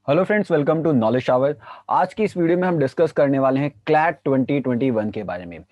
Hello friends, welcome to knowledge shower. आज की इस वीडियो में हम डिस्कस करने वाले हैं क्लैट 2021 के बारे में।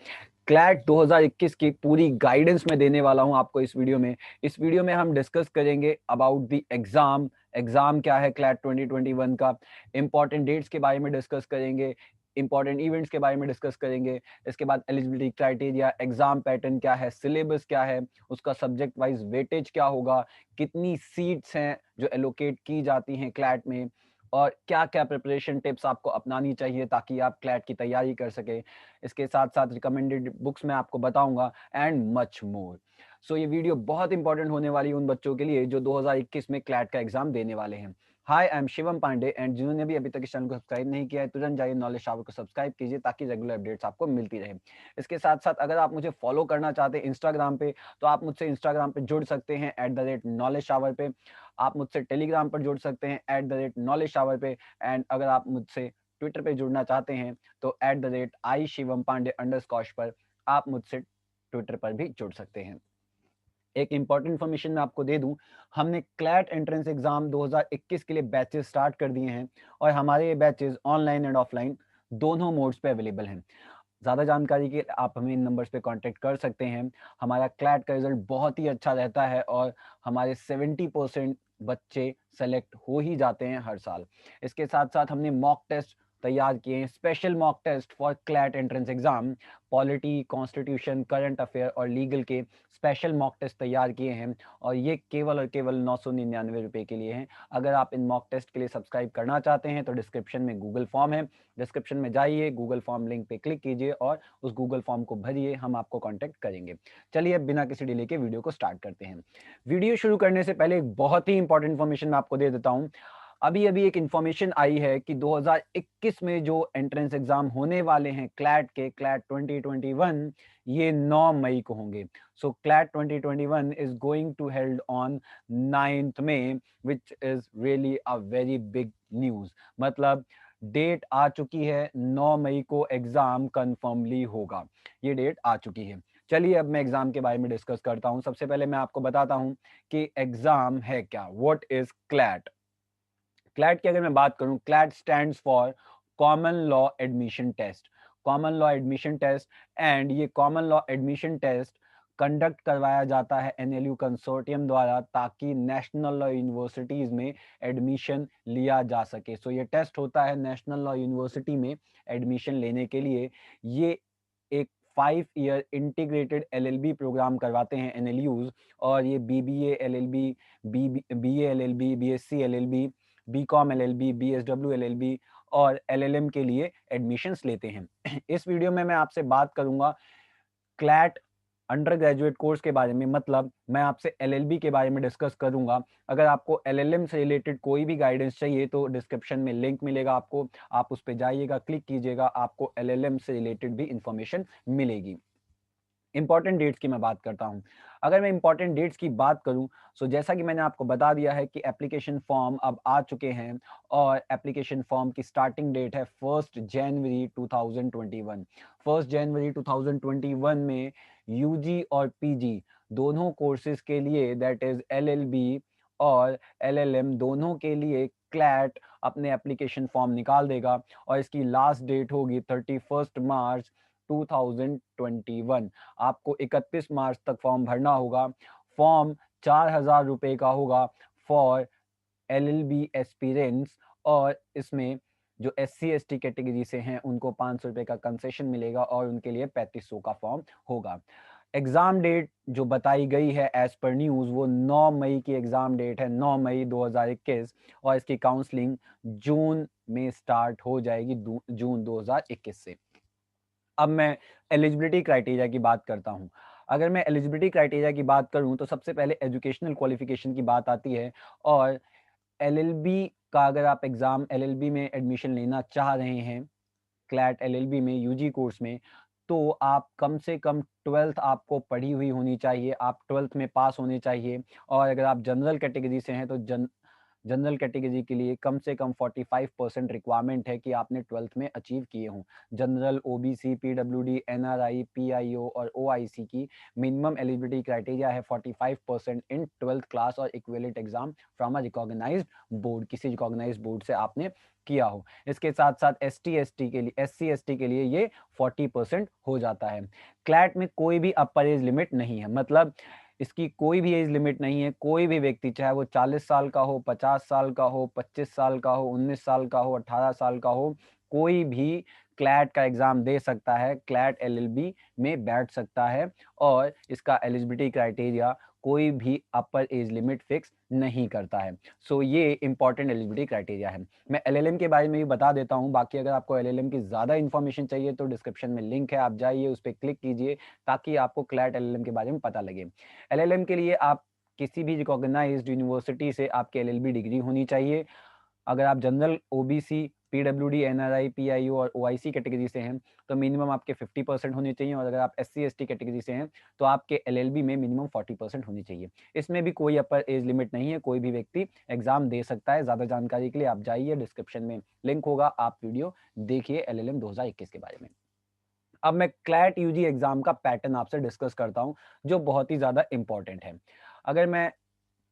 क्लैट 2021 की पूरी गाइडेंस मैं देने वाला हूं आपको इस वीडियो में हम डिस्कस करेंगे अबाउट द एग्जाम क्या है क्लैट 2021 का। इंपॉर्टेंट डेट्स के बारे में डिस्कस करेंगे, इंपॉर्टेंट इवेंट्स के बारे में डिस्कस करेंगे। इसके बाद एलिजिबिलिटी क्राइटेरिया, एग्जाम पैटर्न क्या है, सिलेबस क्या है, उसका सब्जेक्ट वाइज वेटेज क्या होगा, कितनी सीट्स हैं जो एलोकेट की जाती हैं क्लैट में, और क्या क्या प्रिपरेशन टिप्स आपको अपनानी चाहिए ताकि आप क्लैट की तैयारी कर सके। इसके साथ साथ रिकमेंडेड बुक्स मैं आपको बताऊंगा एंड मच मोर। सो ये वीडियो बहुत इंपॉर्टेंट होने वाली है उन बच्चों के लिए जो 2021 में क्लैट का एग्जाम देने वाले हैं। Hi, I am Shivam Pandey and जिन्होंने भी अभी तक इस चैनल को सब्सक्राइब नहीं किया है तुरंत जाइए नॉलेज शावर को सब्सक्राइब कीजिए ताकि रेगुलर अपडेट्स आपको मिलती रहे। इसके साथ साथ अगर आप मुझे फॉलो करना चाहते हैं इंस्टाग्राम पे तो आप मुझसे इंस्टाग्राम पे जुड़ सकते हैं @knowledge shower पे। आप मुझसे टेलीग्राम पर जुड़ सकते हैं @knowledge shower पे। एंड अगर आप मुझसे ट्विटर पे जुड़ना चाहते हैं तो @i shivam pandey_ पर आप मुझसे ट्विटर पर भी जुड़ सकते हैं। एक इंपॉर्टेंट इन्फॉर्मेशन मैं आपको दे दूं, हमने क्लैट एंट्रेंस एग्जाम 2021 के लिए बैचेस स्टार्ट कर दिए हैं और हमारे ये बैचेस ऑनलाइन एंड ऑफलाइन दोनों मोड्स पे अवेलेबल हैं। ज़्यादा जानकारी के लिए आप हमें इन नंबर्स पे कांटेक्ट कर सकते हैं। हमारा क्लैट का रिजल्ट बहुत ही अच्छा रहता है और हमारे 70% बच्चे सेलेक्ट हो ही जाते हैं हर साल। इसके साथ साथ हमने मॉक टेस्ट तैयार किए हैं, special mock test for CLAT entrance exam. Polity, constitution, current affair और लीगल के स्पेशल मॉक टेस्ट तैयार किए हैं और ये केवल और केवल 999 रुपये के लिए हैं। अगर आप इन मॉक टेस्ट के लिए सब्सक्राइब करना चाहते हैं तो डिस्क्रिप्शन में गूगल फॉर्म है, डिस्क्रिप्शन में जाइए, गूगल फॉर्म लिंक पे क्लिक कीजिए और उस गूगल फॉर्म को भरिए, हम आपको कांटेक्ट करेंगे। चलिए अब बिना किसी डिले के वीडियो को स्टार्ट करते हैं। वीडियो शुरू करने से पहले एक बहुत ही इंपॉर्टेंट इन्फॉर्मेशन मैं आपको दे देता हूं। अभी अभी एक इन्फॉर्मेशन आई है कि 2021 में जो एंट्रेंस एग्जाम होने वाले हैं क्लैट 2021, ये 9 मई को होंगे। So CLAT 2021 is going to held on 9th May, which is really a very big news. मतलब डेट आ चुकी है, 9 मई को एग्जाम कंफर्मली होगा, ये डेट आ चुकी है। चलिए अब मैं एग्जाम के बारे में डिस्कस करता हूं। सबसे पहले मैं आपको बताता हूं कि एग्जाम है क्या, व्हाट इज क्लैट। क्लैट की अगर मैं बात करूं, CLAT stands for common law admission test. Common law admission test, and ये common law admission test conduct करवाया जाता है एनएलयू कंसोर्टियम द्वारा ताकि नेशनल लॉ यूनिवर्सिटीज में एडमिशन लिया जा सके। सो ये टेस्ट होता है नेशनल लॉ यूनिवर्सिटी में एडमिशन लेने के लिए। ये एक 5 ईयर इंटीग्रेटेड एलएलबी प्रोग्राम करवाते हैं एनएलयूज, और ये BBA LLB, BA LLB, BSc LLB, BCom LLB, BSW LLB और एलएलएम के लिए एडमिशंस लेते हैं। इस वीडियो में मैं आपसे बात करूंगा क्लैट अंडर ग्रेजुएट कोर्स के बारे में, मतलब मैं आपसे एलएलबी के बारे में डिस्कस करूंगा। अगर आपको एलएलएम से रिलेटेड कोई भी गाइडेंस चाहिए तो डिस्क्रिप्शन में लिंक मिलेगा आपको, आप उस पर जाइएगा, क्लिक कीजिएगा, आपको एलएलएम से रिलेटेड भी इंफॉर्मेशन मिलेगी। इंपॉर्टेंट डेट्स की मैं बात करता हूं। अगर मैं इंपॉर्टेंट डेट्स की बात करूं, सो जैसा कि मैंने आपको बता दिया है कि एप्लीकेशन फॉर्म अब आ चुके हैं और एप्लीकेशन फॉर्म की स्टार्टिंग डेट है 1 जनवरी 2021। 1 जनवरी 2021 में यूजी और पीजी दोनों कोर्सेज के लिए, दैट इज एलएलबी और एलएलएम दोनों के लिए, क्लैट अपने एप्लीकेशन फॉर्म निकाल देगा और इसकी लास्ट डेट होगी 31 मार्च 2021। आपको 31 मार्च तक फॉर्म भरना होगा। फॉर्म 4,000 रुपये का होगा फॉर एलएलबी एस्पिरेंट्स, और इसमें जो SC ST कैटेगरी से हैं उनको 500 रुपये का कंसेशन मिलेगा और उनके लिए 3500 का फॉर्म होगा। एग्जाम डेट जो बताई गई है एज पर न्यूज, वो 9 मई की एग्जाम डेट है, 9 मई 2021, और इसकी काउंसलिंग जून में स्टार्ट हो जाएगी, जून 2021 से। अब मैं एलिजिबिलिटी क्राइटेरिया की बात करता हूं। अगर मैं एलिजिबिलिटी क्राइटेरिया की बात करूं तो सबसे पहले एजुकेशनल क्वालिफिकेशन की बात आती है। और एलएलबी का अगर आप एग्जाम एलएलबी में एडमिशन लेना चाह रहे हैं, क्लैट एलएलबी में यूजी कोर्स में, तो आप कम से कम 12th आपको पढ़ी हुई होनी चाहिए, आप 12th में पास होने चाहिए। और अगर आप जनरल कैटेगरी से हैं तो जनरल कैटेगरी के लिए कम से कम 45% रिक्वायरमेंट है कि आपने 12th में अचीव किए हों। General, OBC, PWD, NRI, PIO और ओआईसी की मिनिमम एलिजिबिलिटी क्राइटेरिया है 45% इन 12th क्लास और equivalent exam from a recognised board, किसी रिकॉग्नाइज्ड बोर्ड से आपने किया हो। इसके साथ साथ एससी एसटी के लिए ये 40% हो जाता है। क्लैट में कोई भी अपर एज लिमिट नहीं है, मतलब इसकी कोई भी एज लिमिट नहीं है। कोई भी व्यक्ति, चाहे वो 40 साल का हो, 50 साल का हो, 25 साल का हो, 19 साल का हो, 18 साल का हो, कोई भी क्लैट का एग्जाम दे सकता है, क्लैट एलएलबी में बैठ सकता है। और इसका एलिजिबिलिटी क्राइटेरिया कोई भी अपर एज लिमिट फिक्स नहीं करता है। सो ये इंपॉर्टेंट एलिजिबिलिटी क्राइटेरिया है। मैं एलएलएम के बारे में भी बता देता हूँ। बाकी अगर आपको एलएलएम की ज़्यादा इन्फॉर्मेशन चाहिए तो डिस्क्रिप्शन में लिंक है, आप जाइए उस पर क्लिक कीजिए ताकि आपको क्लैट एलएलएम के बारे में पता लगे। एलएलएम के लिए आप किसी भी रिकॉग्नाइज्ड यूनिवर्सिटी से आपकी एलएलबी डिग्री होनी चाहिए। अगर आप general, OBC, PWD, NRI, PIO और ओआईसी कैटेगरी से हैं तो मिनिमम आपके 50% होने चाहिए। और अगर आप एससी एसटी कैटेगरी से हैं तो आपके एलएलबी में मिनिमम 40% होनी चाहिए। इसमें भी कोई अपर एज लिमिट नहीं है, कोई भी व्यक्ति एग्जाम दे सकता है। ज़्यादा जानकारी के लिए आप जाइए, डिस्क्रिप्शन में लिंक होगा, आप वीडियो देखिए एलएलएम 2021 के बारे में। अब मैं क्लैट यूजी एग्जाम का पैटर्न आपसे डिस्कस करता हूं जो बहुत ही ज्यादा इंपॉर्टेंट है। अगर मैं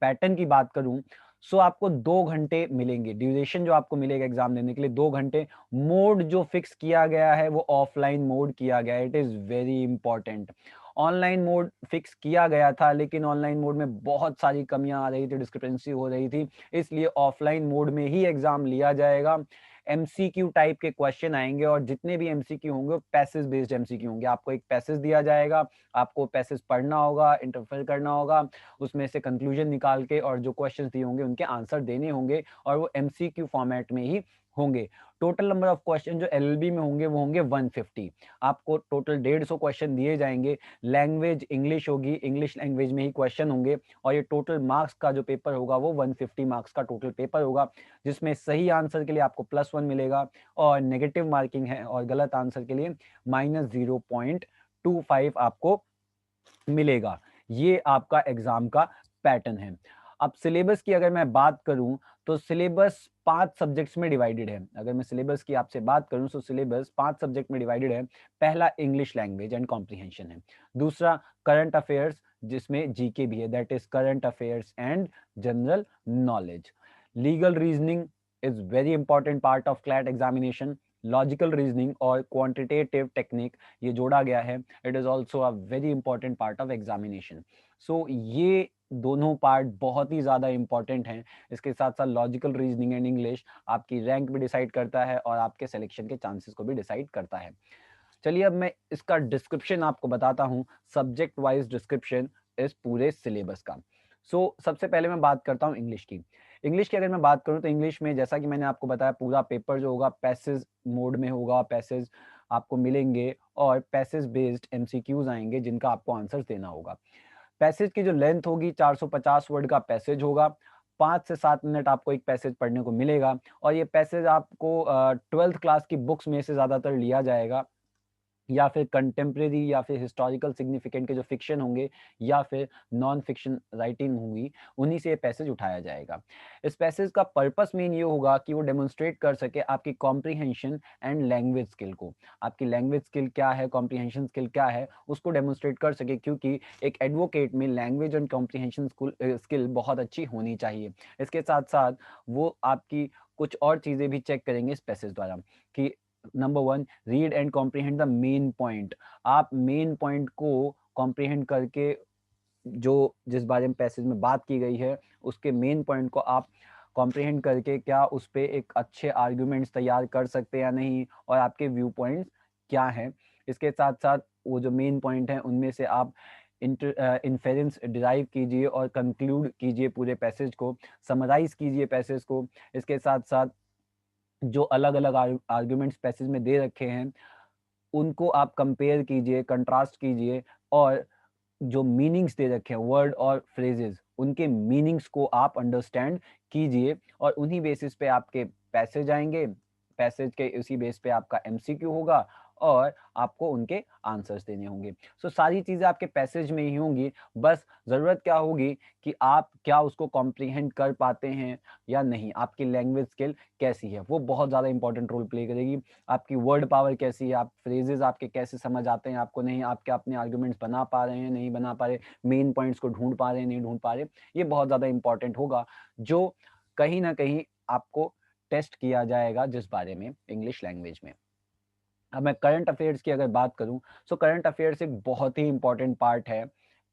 पैटर्न की बात करूं सो आपको 2 घंटे मिलेंगे, ड्यूरेशन जो आपको मिलेगा एग्जाम देने के लिए 2 घंटे। मोड जो फिक्स किया गया है वो ऑफलाइन मोड किया गया है, it is very important. Online mode fix किया गया था लेकिन ऑनलाइन मोड में बहुत सारी कमियां आ रही थी, डिस्क्रिपेंसी हो रही थी, इसलिए ऑफलाइन मोड में ही एग्जाम लिया जाएगा। एमसीक्यू टाइप के क्वेश्चन आएंगे और जितने भी एमसीक्यू होंगे वो पैसेज बेस्ड एमसीक्यू होंगे। आपको एक पैसेज दिया जाएगा, आपको पैसेज पढ़ना होगा, इंटरप्रेट करना होगा, उसमें से कंक्लूजन निकाल के और जो क्वेश्चंस दिए होंगे उनके आंसर देने होंगे और वो एमसीक्यू फॉर्मेट में ही होंगे। टोटल नंबर ऑफ क्वेश्चन जो एलएलबी में होंगे वो होंगे 150। आपको टोटल 150 क्वेश्चन दिए जाएंगे। लैंग्वेज इंग्लिश होगी, इंग्लिश लैंग्वेज में ही क्वेश्चन होंगे और ये टोटल मार्क्स का जो पेपर होगा वो 150 मार्क्स का टोटल पेपर होगा, जिसमें सही आंसर के लिए आपको +1 मिलेगा और नेगेटिव मार्किंग है और गलत आंसर के लिए -0.25 आपको मिलेगा। ये आपका एग्जाम का पैटर्न है। अब सिलेबस की अगर मैं बात करूं तो सिलेबस 5 सब्जेक्ट्स में डिवाइडेड है। अगर मैं सिलेबस की आपसे बात करूं तो सिलेबस 5 सब्जेक्ट में डिवाइडेड है। पहला इंग्लिश लैंग्वेज एंड कॉम्प्रिहेंशन है। दूसरा करंट अफेयर्स जिसमें जीके भी है, that is current affairs and general knowledge. Legal reasoning is very important part of CLAT examination. Logical reasoning और क्वांटिटेटिव टेक्निक ये जोड़ा गया है, it is also a very important part of examination. So ये दोनों part बहुत ही ज़्यादा important हैं। इसके साथ साथ लॉजिकल रीजनिंग एंड इंग्लिश आपकी रैंक भी डिसाइड करता है और आपके सिलेक्शन के चांसेस को भी डिसाइड करता है। चलिए अब मैं इसका डिस्क्रिप्शन आपको बताता हूँ, सब्जेक्ट वाइज डिस्क्रिप्शन इस पूरे सिलेबस का। सबसे पहले मैं बात करता हूँ इंग्लिश की। इंग्लिश की अगर मैं बात करूँ तो इंग्लिश में जैसा कि मैंने आपको बताया पूरा पेपर जो होगा पैसेज मोड में होगा, पैसेज आपको मिलेंगे और पैसेज बेस्ड एमसीक्यूज आएंगे जिनका आपको आंसर देना होगा। पैसेज की जो लेंथ होगी 450 वर्ड का पैसेज होगा। 5 से 7 मिनट आपको एक पैसेज पढ़ने को मिलेगा और ये पैसेज आपको 12th क्लास की बुक्स में से ज़्यादातर लिया जाएगा या फिर कंटेम्प्रेरी या फिर हिस्टोरिकल सिग्निफिकेंट के जो फिक्शन होंगे या फिर नॉन फिक्शन राइटिंग होंगी, उन्हीं से ये पैसेज उठाया जाएगा। इस पैसेज का पर्पस मेन ये होगा कि वो डेमोन्स्ट्रेट कर सके आपकी कॉम्प्रिहेंशन एंड लैंग्वेज स्किल को। आपकी लैंग्वेज स्किल क्या है, कॉम्प्रिहेंशन स्किल क्या है, उसको डेमोन्स्ट्रेट कर सके, क्योंकि एक एडवोकेट में लैंग्वेज एंड कॉम्प्रिहेंशन स्किल बहुत अच्छी होनी चाहिए। इसके साथ साथ वो आपकी कुछ और चीज़ें भी चेक करेंगे इस पैसेज द्वारा कि number 1, read and comprehend the main point. आप मेन पॉइंट को कॉम्प्रिहेंड करके जो जिस बारे में पैसेज में बात की गई है उसके मेन पॉइंट को आप कॉम्प्रिहेंड करके क्या उस पर एक अच्छे आर्ग्यूमेंट्स तैयार कर सकते हैं या नहीं, और आपके व्यू पॉइंट्स क्या हैं। इसके साथ साथ वो जो मेन पॉइंट हैं उनमें से आप इन्फेरेंस डिराइव कीजिए और कंक्लूड कीजिए पूरे पैसेज को, समराइज कीजिए पैसेज को। इसके साथ साथ जो अलग अलग आर्ग्यूमेंट्स पैसेज में दे रखे हैं उनको आप कंपेयर कीजिए, कंट्रास्ट कीजिए और जो मीनिंग्स दे रखे हैं वर्ड और फ्रेजेस उनके मीनिंग्स को आप अंडरस्टैंड कीजिए और उन्हीं बेसिस पे आपके पैसेज आएंगे। पैसेज के उसी बेस पे आपका एमसीक्यू होगा और आपको उनके आंसर्स देने होंगे। सो सारी चीज़ें आपके पैसेज में ही होंगी, बस ज़रूरत क्या होगी कि आप क्या उसको कॉम्प्रिहेंड कर पाते हैं या नहीं, आपकी लैंग्वेज स्किल कैसी है, वो बहुत ज़्यादा इंपॉर्टेंट रोल प्ले करेगी। आपकी वर्ड पावर कैसी है, आप फ्रेजेस आपके कैसे समझ आते हैं, आपको नहीं, आप क्या अपने आर्गुमेंट्स बना पा रहे हैं, नहीं बना पा रहे, मेन पॉइंट्स को ढूंढ पा रहे हैं, नहीं ढूंढ पा रहे, ये बहुत ज़्यादा इंपॉर्टेंट होगा, जो कहीं ना कहीं आपको टेस्ट किया जाएगा जिस बारे में इंग्लिश लैंग्वेज में। अब मैं करंट अफेयर्स की अगर बात करूं, सो करंट अफेयर्स एक बहुत ही इंपॉर्टेंट पार्ट है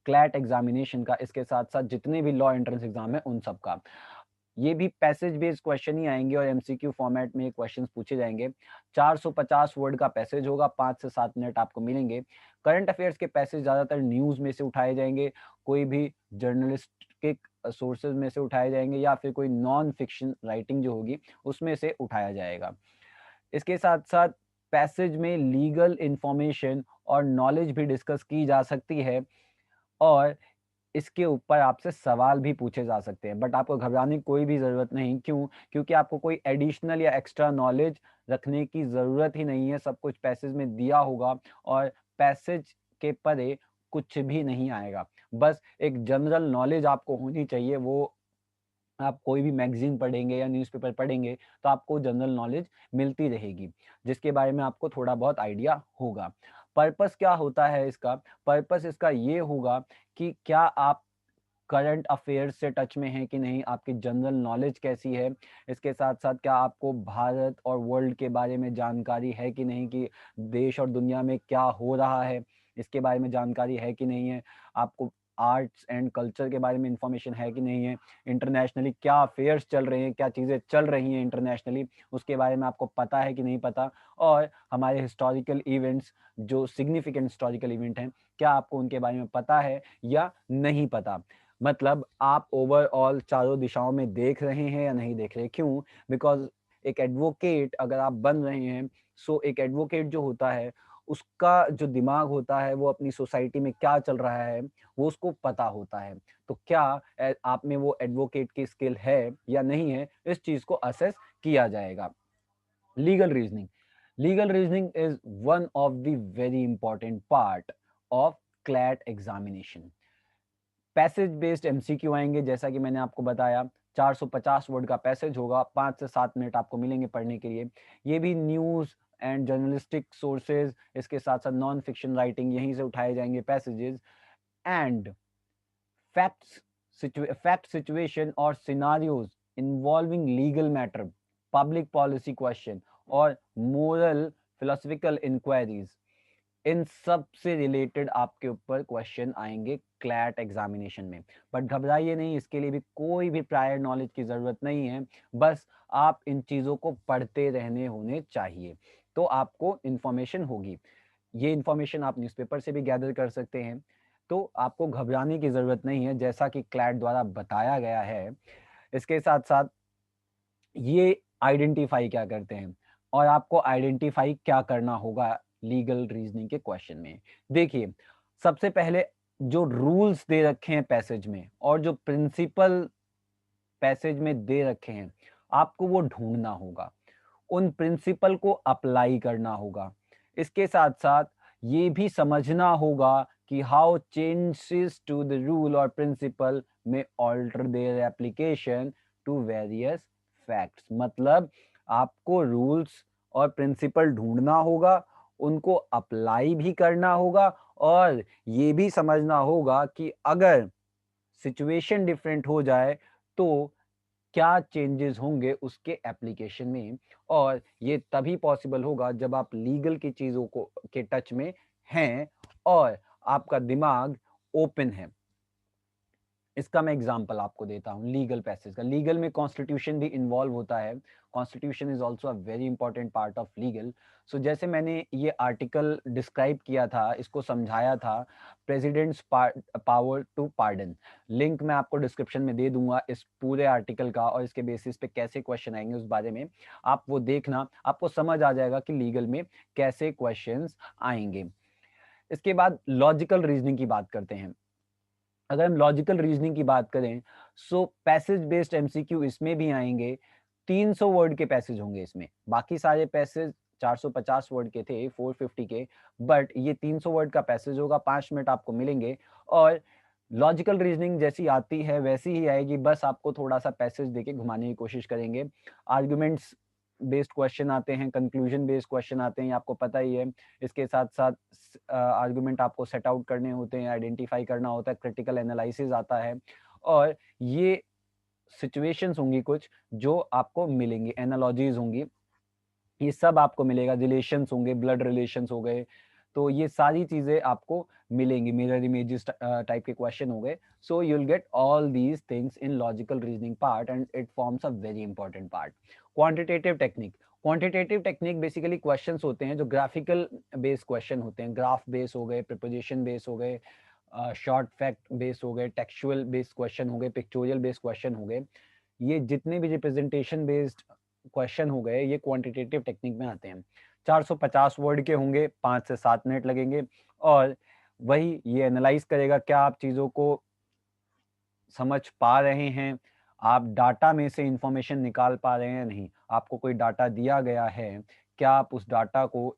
क्लैट एग्जामिनेशन का, इसके साथ साथ जितने भी लॉ एंट्रेंस एग्जाम है उन सब का। ये भी पैसेज बेस्ड क्वेश्चन ही आएंगे और एमसीक्यू फॉर्मेट में क्वेश्चंस पूछे जाएंगे। 450 वर्ड का पैसेज होगा, 5 से 7 मिनट आपको मिलेंगे। करंट अफेयर्स के पैसेज ज़्यादातर न्यूज़ में से उठाए जाएंगे, कोई भी जर्नलिस्टिक सोर्सेज में से उठाए जाएंगे, या फिर कोई नॉन फिक्शन राइटिंग जो होगी उसमें से उठाया जाएगा। इसके साथ साथ पैसेज में लीगल इंफॉर्मेशन और नॉलेज भी डिस्कस की जा सकती है, और इसके ऊपर आपसे सवाल भी पूछे जा सकते हैं, बट आपको घबराने की कोई भी ज़रूरत नहीं। क्यों? क्योंकि आपको कोई एडिशनल या एक्स्ट्रा नॉलेज रखने की ज़रूरत ही नहीं है, सब कुछ पैसेज में दिया होगा और पैसेज के परे कुछ भी नहीं आएगा। बस एक जनरल नॉलेज आपको होनी चाहिए, वो आप कोई भी मैगजीन पढ़ेंगे या न्यूज़पेपर पढ़ेंगे तो आपको जनरल नॉलेज मिलती रहेगी, जिसके बारे में आपको थोड़ा बहुत आइडिया होगा। पर्पस क्या होता है इसका? पर्पस इसका ये होगा कि क्या आप करंट अफेयर्स से टच में हैं कि नहीं, आपकी जनरल नॉलेज कैसी है, इसके साथ साथ क्या आपको भारत और वर्ल्ड के बारे में जानकारी है कि नहीं, कि देश और दुनिया में क्या हो रहा है, इसके बारे में जानकारी है कि नहीं है, आपको आर्ट्स एंड कल्चर के बारे में इंफॉर्मेशन है कि नहीं है, इंटरनेशनली क्या अफेयर्स चल रहे हैं, क्या चीज़ें चल रही हैं इंटरनेशनली, उसके बारे में आपको पता है कि नहीं पता, और हमारे हिस्टोरिकल इवेंट्स, जो सिग्निफिकेंट हिस्टोरिकल इवेंट हैं, क्या आपको उनके बारे में पता है या नहीं पता। मतलब आप ओवरऑल चारों दिशाओं में देख रहे हैं या नहीं देख रहे। क्यों? बिकॉज एक एडवोकेट अगर आप बन रहे हैं, सो एक एडवोकेट जो होता है उसका जो दिमाग होता है वो अपनी सोसाइटी में क्या चल रहा है वो उसको पता होता है। तो क्या आप में वो एडवोकेट की स्किल है या नहीं है, इस चीज को असेस किया जाएगा। Legal reasoning, legal reasoning is one of the very important part of CLAT examination. Passage based MCQ आएंगे, जैसा कि मैंने आपको बताया 450 वर्ड का पैसेज होगा, 5 से 7 मिनट आपको मिलेंगे पढ़ने के लिए। ये भी न्यूज़ एंड जर्नलिस्टिक सोर्सेज, इसके साथ साथ नॉन फिक्शन राइटिंग, यहीं से उठाए जाएंगे passages. And facts, fact situation और scenarios involving legal matter, public policy question और मोरल फिलोसफिकल इंक्वायरीज, इन सब से रिलेटेड आपके ऊपर क्वेश्चन आएंगे क्लैट एग्जामिनेशन में। बट घबराइए नहीं, इसके लिए भी कोई भी प्रायर नॉलेज की ज़रूरत नहीं है, बस आप इन चीज़ों को पढ़ते रहने होने चाहिए, तो आपको इन्फॉर्मेशन होगी। ये इन्फॉर्मेशन आप न्यूज़पेपर से भी गैदर कर सकते हैं, तो आपको घबराने की ज़रूरत नहीं है, जैसा कि क्लैट द्वारा बताया गया है। इसके साथ साथ ये आइडेंटिफाई क्या करते हैं, और आपको आइडेंटिफाई क्या करना होगा लीगल रीजनिंग के क्वेश्चन में। देखिए, सबसे पहले जो रूल्स दे रखे हैं पैसेज में और जो प्रिंसिपल पैसेज में दे रखे हैं, आपको वो ढूंढना होगा, उन प्रिंसिपल को अप्लाई करना होगा। इसके साथ साथ ये भी समझना होगा कि how changes to the rule और प्रिंसिपल में alter their application to various facts. मतलब आपको रूल्स और प्रिंसिपल ढूंढना होगा, उनको अप्लाई भी करना होगा, और ये भी समझना होगा कि अगर सिचुएशन डिफरेंट हो जाए तो क्या चेंजेस होंगे उसके एप्लीकेशन में। और ये तभी पॉसिबल होगा जब आप लीगल की चीज़ों को के टच में हैं और आपका दिमाग ओपन है। इसका मैं एग्जांपल आपको देता हूँ लीगल पैसेज का। लीगल में कॉन्स्टिट्यूशन भी इन्वॉल्व होता है, constitution is also a very important part of legal. So जैसे मैंने ये आर्टिकल डिस्क्राइब किया था, इसको समझाया था, president's power to pardon, link मैं आपको डिस्क्रिप्शन में दे दूंगा इस पूरे आर्टिकल का, और इसके बेसिस पे कैसे क्वेश्चन आएंगे उस बारे में आप वो देखना, आपको समझ आ जाएगा कि लीगल में कैसे क्वेश्चन आएंगे। इसके बाद लॉजिकल रीजनिंग की बात करते हैं। अगर हम लॉजिकल रीजनिंग की बात करें, सो पैसेज बेस्ड एमसीक्यू इसमें भी आएंगे। 300 वर्ड के पैसेज होंगे इसमें, बाकी सारे पैसेज 450 वर्ड के थे, 450 के, बट ये 300 वर्ड का पैसेज होगा, 5 मिनट आपको मिलेंगे और लॉजिकल रीजनिंग जैसी आती है वैसी ही आएगी, बस आपको थोड़ा-सा पैसेज देके घुमाने की कोशिश करेंगे। आर्गुमेंट्स बेस्ड क्वेश्चन आते हैं, कंक्लूजन बेस्ड क्वेश्चन आते हैं, ये आपको पता ही है। इसके साथ-साथ आर्गुमेंट आपको सेट आउट करने होते हैं, आइडेंटिफाई करना होता है, क्रिटिकल एनालिसिस आता है और ये सिचुएशंस होंगी कुछ जो आपको मिलेंगी, एनालॉजीज़ होंगी, ये सब आपको मिलेगा, रिलेशंस होंगे, ब्लड रिलेशंस हो गए, तो ये सारी चीज़ें आपको मिलेंगी, मिरर इमेजेस टाइप के क्वेश्चन हो गए। So you will get all these things in logical reasoning part and it forms a very important part. Quantitative technique basically questions होते हैं जो ग्राफिकल बेस्ड क्वेश्चन होते हैं, ग्राफ बेस हो गए, प्रिपोजिशन बेस हो गए, शॉर्ट फैक्ट बेस हो गए, टेक्सचुअल बेस्ड क्वेश्चन हो गए, पिक्चोरियल बेस्ड क्वेश्चन हो गए। ये जितने भी रिप्रेजेंटेशन बेस्ड क्वेश्चन हो गए ये क्वांटिटेटिव टेक्निक में आते हैं। 450 वर्ड के होंगे, 5 से 7 मिनट लगेंगे और वही ये एनालाइज करेगा क्या आप चीज़ों को समझ पा रहे हैं, आप डाटा में से इंफॉर्मेशन निकाल पा रहे हैं या नहीं। आपको कोई डाटा दिया गया है, क्या आप उस डाटा को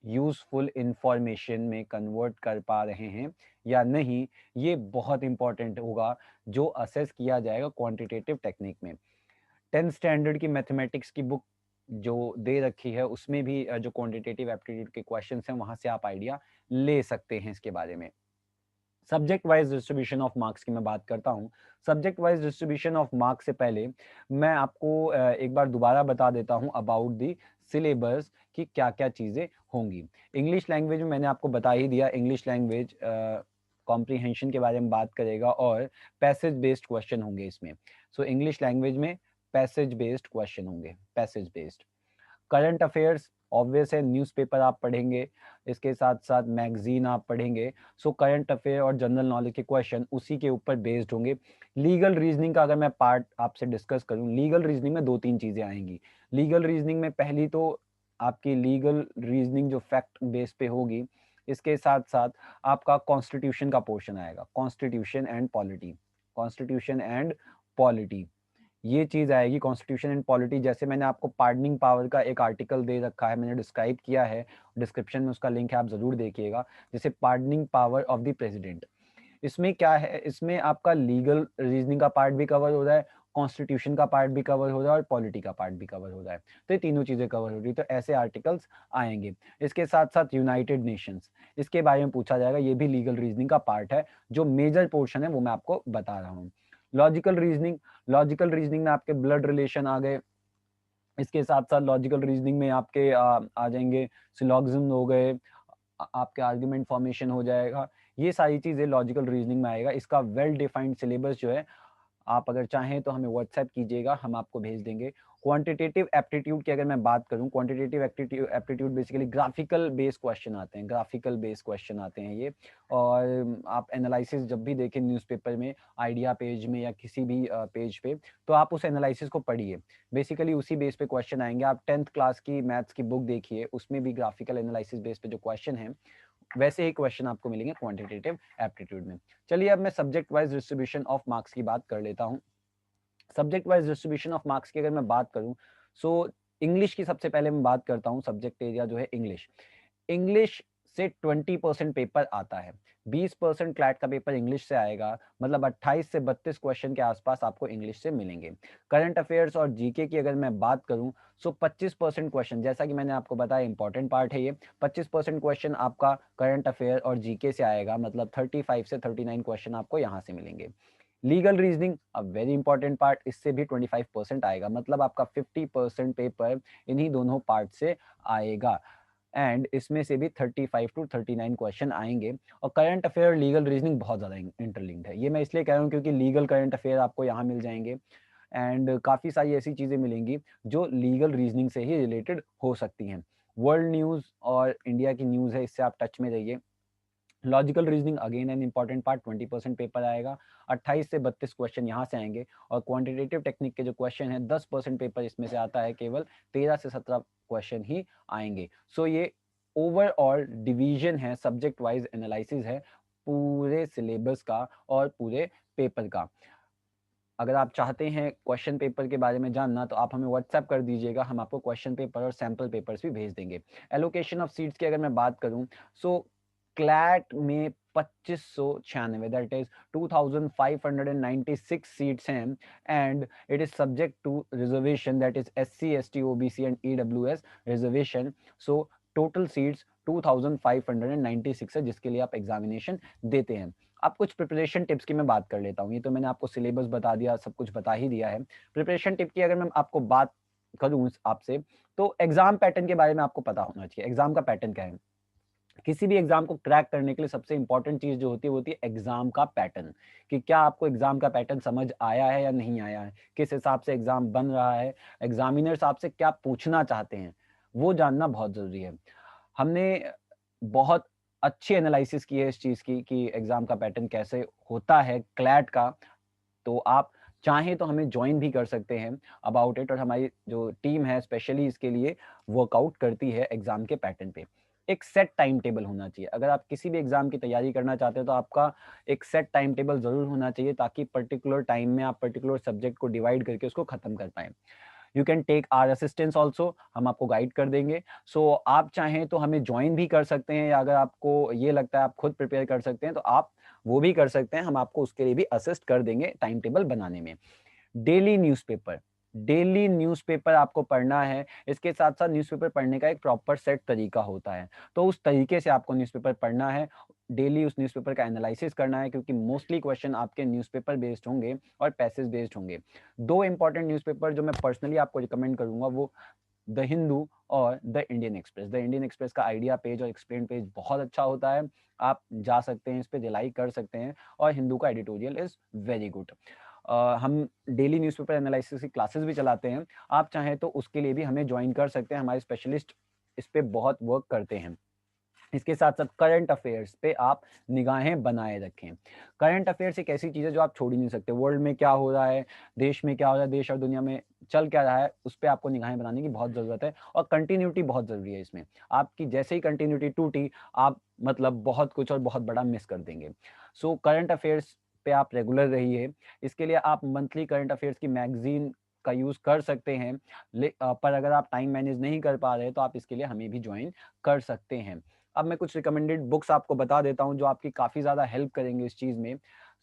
यूज़फुल इंफॉर्मेशन में कन्वर्ट कर पा रहे हैं या नहीं, ये बहुत इंपॉर्टेंट होगा जो असेस किया जाएगा क्वांटिटेटिव टेक्निक में। 10th स्टैंडर्ड की मैथमेटिक्स की बुक जो दे रखी है उसमें भी जो क्वांटिटेटिव एप्टीट्यूड के क्वेश्चंस हैं वहां से आप आइडिया ले सकते हैं इसके बारे में। Subject wise distribution of marks की मैं बात करता हूँ। Subject wise distribution of marks से पहले मैं आपको एक बार दोबारा बता देता हूँ अबाउट दी सिलेबस कि क्या क्या चीज़ें होंगी। इंग्लिश लैंग्वेज में मैंने आपको बता ही दिया, इंग्लिश लैंग्वेज कॉम्प्रीहेंशन के बारे में बात करेगा और पैसेज बेस्ड क्वेश्चन होंगे इसमें। सो इंग्लिश लैंग्वेज में पैसेज बेस्ड क्वेश्चन होंगे, passage based. Current affairs obvious है, न्यूज़पेपर आप पढ़ेंगे, इसके साथ साथ मैगजीन आप पढ़ेंगे। सो करंट अफेयर और जनरल नॉलेज के क्वेश्चन उसी के ऊपर बेस्ड होंगे। लीगल रीजनिंग का अगर मैं पार्ट आपसे डिस्कस करूं, लीगल रीजनिंग में 2-3 चीज़ें आएंगी। लीगल रीजनिंग में पहली तो आपकी लीगल रीजनिंग जो फैक्ट बेस पे होगी, इसके साथ साथ आपका कॉन्स्टिट्यूशन का पोर्शन आएगा, constitution and polity, constitution and polity ये चीज आएगी। कॉन्स्टिट्यूशन एंड पॉलिटी, जैसे मैंने आपको पार्डनिंग पावर का एक आर्टिकल दे रखा है, मैंने डिस्क्राइब किया है, डिस्क्रिप्शन में उसका लिंक है, आप जरूर देखिएगा। जैसे pardoning power of the president, इसमें क्या है, इसमें आपका लीगल रीजनिंग का पार्ट भी कवर हो रहा है, कॉन्स्टिट्यूशन का पार्ट भी कवर हो रहा है और पॉलिटी का पार्ट भी कवर हो रहा है। तो ये तीनों चीजें कवर हो रही है, तो ऐसे आर्टिकल्स आएंगे। इसके साथ साथ यूनाइटेड नेशंस, इसके बारे में पूछा जाएगा, ये भी लीगल रीजनिंग का पार्ट है। जो मेजर पोर्शन है वो मैं आपको बता रहा हूँ। लॉजिकल रीजनिंग, लॉजिकल रीजनिंग में आपके ब्लड रिलेशन आ गए, इसके साथ साथ लॉजिकल रीजनिंग में आपके आ जाएंगे सिलॉगिज्म हो गए, आपके आर्गुमेंट फॉर्मेशन हो जाएगा। ये सारी चीजें लॉजिकल रीजनिंग में आएगा। इसका वेल डिफाइंड सिलेबस जो है, आप अगर चाहें तो हमें व्हाट्सएप कीजिएगा, हम आपको भेज देंगे। क्वांटिटेटिव एप्टीट्यूड की अगर मैं बात करूं, quantitative aptitude basically graphical based question आते हैं, ग्राफिकल बेस्ड क्वेश्चन आते हैं ये। और आप एनालिसिस जब भी देखें न्यूज़पेपर में, आइडिया पेज में या किसी भी पेज पे, तो आप उस एनालिसिस को पढ़िए, बेसिकली उसी बेस पे क्वेश्चन आएंगे। आप 10th क्लास की मैथ्स की बुक देखिए, उसमें भी ग्राफिकल एनालिसिस बेस पे जो क्वेश्चन है वैसे ही क्वेश्चन आपको मिलेंगे क्वांटिटेटिव एप्टीट्यूड में। चलिए अब मैं subject wise distribution of marks की बात कर लेता हूँ। Subject wise distribution of marks की अगर मैं बात करूं, सो इंग्लिश की सबसे पहले मैं बात करता हूं। सब्जेक्ट एरिया जो है इंग्लिश, इंग्लिश से 20% पेपर आता है, 20% क्लैट का पेपर इंग्लिश से आएगा, मतलब 28 से 32 क्वेश्चन के आसपास आपको इंग्लिश से मिलेंगे। करंट अफेयर्स और जीके की अगर मैं बात करूं, सो 25% क्वेश्चन, जैसा कि मैंने आपको बताया इंपॉर्टेंट पार्ट है ये, 25% क्वेश्चन आपका करंट अफेयर और जीके से आएगा, मतलब 35 से 39 क्वेश्चन आपको यहाँ से मिलेंगे। लीगल रीजनिंग अ वेरी इंपॉर्टेंट पार्ट, इससे भी 25% आएगा, मतलब आपका 50% पेपर इन्हीं दोनों पार्ट से आएगा एंड इसमें से भी 35 टू 39 क्वेश्चन आएंगे। और करंट अफेयर लीगल रीजनिंग बहुत ज़्यादा इंटरलिंक्ड है, ये मैं इसलिए कह रहा हूँ क्योंकि लीगल करंट अफेयर आपको यहाँ मिल जाएंगे एंड काफ़ी सारी ऐसी चीज़ें मिलेंगी जो लीगल रीजनिंग से ही रिलेटेड हो सकती हैं। वर्ल्ड न्यूज़ और इंडिया की न्यूज़ है, इससे आप टच में रहिए। Logical reasoning again an important part, 20% paper आएगा, 28 से 32 क्वेश्चन यहाँ से आएंगे। और क्वांटिटेटिव टेक्निक के जो क्वेश्चन है 10% पेपर इसमें से आता है, केवल 13 से 17 क्वेश्चन ही आएंगे। सो ये ओवरऑल डिवीजन है, सब्जेक्ट वाइज एनालिसिस है पूरे सिलेबस का और पूरे पेपर का। अगर आप चाहते हैं क्वेश्चन पेपर के बारे में जानना तो आप हमें व्हाट्सएप कर दीजिएगा, हम आपको क्वेश्चन पेपर और सैम्पल पेपर्स भी भेज देंगे। एलोकेशन ऑफ सीट्स की अगर मैं बात करूं, सो क्लैट में 2596, दैट इज 2596 सीट्स हैं, and it is subject to reservation, that is SC ST OBC and EWS reservation. So total seats 2596 है जिसके लिए आप एग्जामिनेशन देते हैं। अब कुछ प्रिपरेशन टिप्स की मैं बात कर लेता हूँ। ये तो मैंने आपको सिलेबस बता दिया, सब कुछ बता ही दिया है। प्रिपरेशन टिप की अगर मैं आपको बात करूँ आपसे, तो एग्जाम पैटर्न के बारे में आपको पता होना चाहिए। एग्जाम का पैटर्न क्या है? किसी भी एग्जाम को क्रैक करने के लिए सबसे इंपॉर्टेंट चीज जो होती है वो होती है एग्जाम का पैटर्न, कि क्या आपको एग्जाम का पैटर्न समझ आया है या नहीं आया है, किस हिसाब से एग्जाम बन रहा है, एग्जामिनर्स आपसे क्या पूछना चाहते हैं, वो जानना बहुत जरूरी है। हमने बहुत अच्छी एनालिसिस की है इस चीज की कि एग्जाम का पैटर्न कैसे होता है क्लैट का। तो आप चाहें तो हमें ज्वाइन भी कर सकते हैं अबाउट इट, और हमारी जो टीम है स्पेशली इसके लिए वर्कआउट करती है एग्जाम के पैटर्न पे। एक सेट टाइम टेबल होना चाहिए। अगर आप किसी भी एग्जाम की तैयारी करना चाहते हो तो आपका एक सेट टाइम टेबल जरूर होना चाहिए, ताकि पर्टिकुलर टाइम में आप पर्टिकुलर सब्जेक्ट को डिवाइड करके उसको खत्म कर पाए। You can take our assistance also, हम आपको गाइड कर देंगे। सो आप चाहें तो हमें ज्वाइन भी कर सकते हैं, या अगर आपको ये लगता है आप खुद प्रिपेयर कर सकते हैं तो आप वो भी कर सकते हैं, हम आपको उसके लिए भी असिस्ट कर देंगे टाइम टेबल बनाने में। डेली न्यूज़पेपर, डेली न्यूज़पेपर आपको पढ़ना है। इसके साथ साथ न्यूज़पेपर पढ़ने का एक प्रॉपर सेट तरीका होता है, तो उस तरीके से आपको न्यूज़पेपर पढ़ना है। डेली उस न्यूज़पेपर का एनालिसिस करना है, क्योंकि मोस्टली क्वेश्चन आपके न्यूज़पेपर बेस्ड होंगे और पैसेज बेस्ड होंगे। दो इंपॉर्टेंट न्यूज़पेपर जो मैं पर्सनली आपको रिकमेंड करूंगा वो द हिंदू और the Indian express. The Indian express का आइडिया पेज और एक्सप्लेन पेज बहुत अच्छा होता है, आप जा सकते हैं, इस पे रिलाई कर सकते हैं। और हिंदू का एडिटोरियल इज वेरी गुड। हम डेली न्यूज़पेपर एनालिसिस की क्लासेस भी चलाते हैं, आप चाहें तो उसके लिए भी हमें ज्वाइन कर सकते हैं, हमारे स्पेशलिस्ट इस पे बहुत वर्क करते हैं। इसके साथ साथ करंट अफेयर्स पे आप निगाहें बनाए रखें। करंट अफेयर्स एक ऐसी चीज़ है जो आप छोड़ ही नहीं सकते। वर्ल्ड में क्या हो रहा है, देश में क्या हो रहा है, देश और दुनिया में चल क्या रहा है, उस पर आपको निगाहें बनाने की बहुत ज़रूरत है। और कंटिन्यूटी बहुत ज़रूरी है इसमें। आपकी जैसे ही कंटिन्यूटी टूटी, आप मतलब बहुत कुछ और बहुत बड़ा मिस कर देंगे। सो करंट अफेयर्स पे आप रेगुलर रहिए। इसके लिए आप मंथली करंट अफेयर्स की मैगजीन का यूज़ कर सकते हैं, पर अगर आप टाइम मैनेज नहीं कर पा रहे तो आप इसके लिए हमें भी ज्वाइन कर सकते हैं। अब मैं कुछ रिकमेंडेड बुक्स आपको बता देता हूँ जो आपकी काफ़ी ज़्यादा हेल्प करेंगे इस चीज़ में।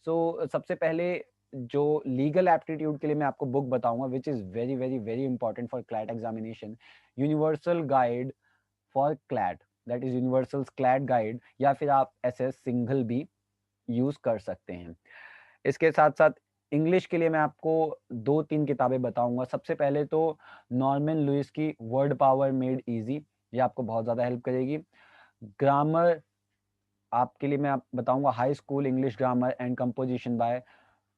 सबसे पहले जो लीगल एप्टीट्यूड के लिए मैं आपको बुक बताऊंगा, which is very very very important for CLAT examination, universal guide for CLAT, that is universal CLAT guide, या फिर आप SS सिंगल भी यूज कर सकते हैं। इसके साथ साथ इंग्लिश के लिए मैं आपको 2-3 किताबें बताऊंगा। सबसे पहले तो नॉर्मन लुइस की वर्ड पावर मेड इजी, ये आपको बहुत ज़्यादा हेल्प करेगी। ग्रामर आपके लिए मैं आप बताऊंगा high school English grammar and composition by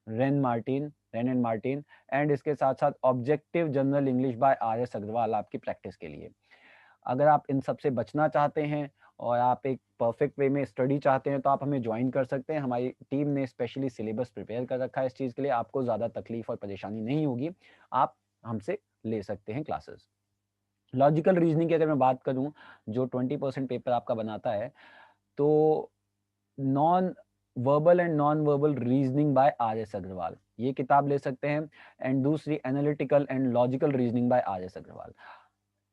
Wren and Martin, and इसके साथ साथ objective general English by RS Agrawal आपकी प्रैक्टिस के लिए। अगर आप इन सब से बचना चाहते हैं और आप एक परफेक्ट वे में स्टडी चाहते हैं तो आप हमें ज्वाइन कर सकते हैं। हमारी टीम ने स्पेशली सिलेबस प्रिपेयर कर रखा है इस चीज़ के लिए, आपको ज़्यादा तकलीफ और परेशानी नहीं होगी, आप हमसे ले सकते हैं क्लासेस। लॉजिकल रीजनिंग की अगर मैं बात करूं, जो 20% पेपर आपका बनाता है, तो non verbal and non verbal reasoning by RS Agrawal, ये किताब ले सकते हैं। एंड दूसरी analytical and logical reasoning by RS Agrawal.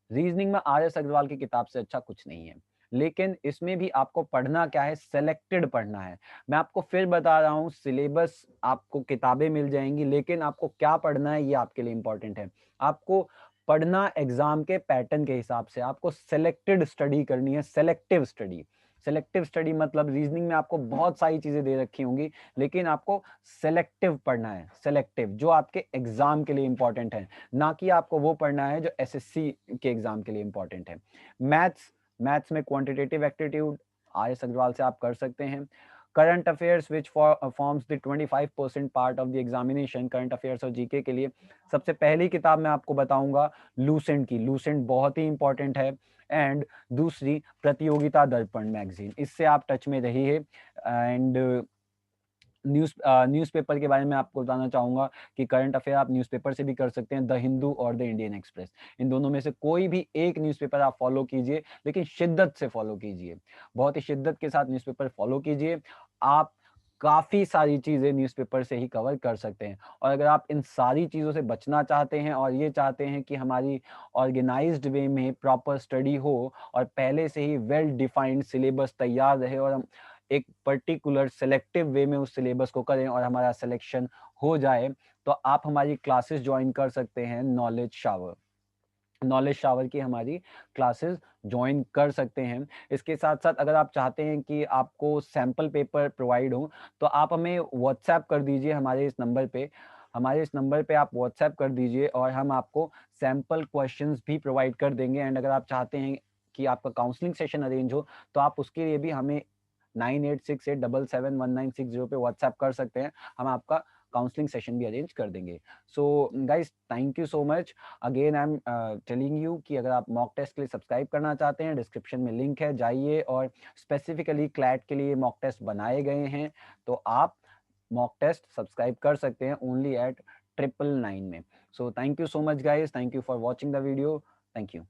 Reasoning में RS अग्रवाल की किताब से अच्छा कुछ नहीं है, लेकिन इसमें भी आपको पढ़ना क्या है, सेलेक्टेड पढ़ना है। मैं आपको फिर बता रहा हूँ, सिलेबस आपको किताबें मिल जाएंगी, लेकिन आपको क्या पढ़ना है ये आपके लिए इंपॉर्टेंट है। आपको पढ़ना एग्जाम के पैटर्न के हिसाब से, आपको सेलेक्टेड स्टडी करनी है, सेलेक्टिव स्टडी। सेलेक्टिव स्टडी मतलब रीजनिंग में आपको बहुत सारी चीजें दे रखी होंगी, लेकिन आपको सेलेक्टिव पढ़ना है, सेलेक्टिव जो आपके एग्जाम के लिए इंपॉर्टेंट है, ना कि आपको वो पढ़ना है जो SSC के एग्जाम के लिए इंपॉर्टेंट है। मैथ्स, मैथ्स में क्वांटिटेटिव एप्टीट्यूड RS अग्रवाल से आप कर सकते हैं। Current affairs which forms the 25% part of the examination, current affairs और जीके के लिए सबसे पहली किताब मैं आपको बताऊंगा लूसेंट की, लूसेंट बहुत ही इंपॉर्टेंट है। एंड दूसरी प्रतियोगिता दर्पण मैगजीन, इससे आप टच में रहिए। एंड न्यूज़पेपर के बारे में आपको बताना चाहूंगा कि करंट अफेयर आप न्यूज़पेपर से भी कर सकते हैं, द हिंदू और द इंडियन एक्सप्रेस। इन दोनों में से कोई भी एक न्यूज़पेपर आप फॉलो कीजिए, लेकिन शिद्दत से फॉलो कीजिए, बहुत ही शिद्दत के साथ न्यूज़पेपर फॉलो कीजिए। आप काफ़ी सारी चीज़ें न्यूज़पेपर से ही कवर कर सकते हैं। और अगर आप इन सारी चीज़ों से बचना चाहते हैं और ये चाहते हैं कि हमारी ऑर्गेनाइज़्ड वे में प्रॉपर स्टडी हो और पहले से ही वेल डिफाइंड सिलेबस तैयार रहे और हम एक पर्टिकुलर सेलेक्टिव वे में उस सिलेबस को करें और हमारा सिलेक्शन हो जाए, तो आप हमारी क्लासेस जॉइन कर सकते हैं नॉलेज शावर। नॉलेज शावर की हमारी क्लासेस जॉइन कर सकते हैं। इसके साथ-साथ अगर आप चाहते हैं कि आपको सैंपल पेपर प्रोवाइड हो, तो आप हमें व्हाट्सएप कर दीजिए हमारे इस नंबर पे। हमारे इस नंबर पे आप व्हाट्सएप कर दीजिए और हम आपको सैंपल क्वेश्चंस भी प्रोवाइड कर देंगे। एंड अगर आप चाहते हैं कि आपका काउंसलिंग सेशन अरेंज हो, तो आप उसके लिए भी हमें 9868771960 पे व्हाट्सएप कर सकते हैं। हम आपका काउंसलिंग सेशन भी अरेंज कर देंगे। So guys, thank you so much. Again I am telling you कि अगर आप मॉक टेस्ट के लिए सब्सक्राइब करना चाहते हैं, डिस्क्रिप्शन में लिंक है, जाइए। और स्पेसिफिकली क्लैट के लिए मॉक टेस्ट बनाए गए हैं, तो आप मॉक टेस्ट सब्सक्राइब कर सकते हैं ओनली एट 999 में। So thank you so much guys, thank you for watching the video, thank you.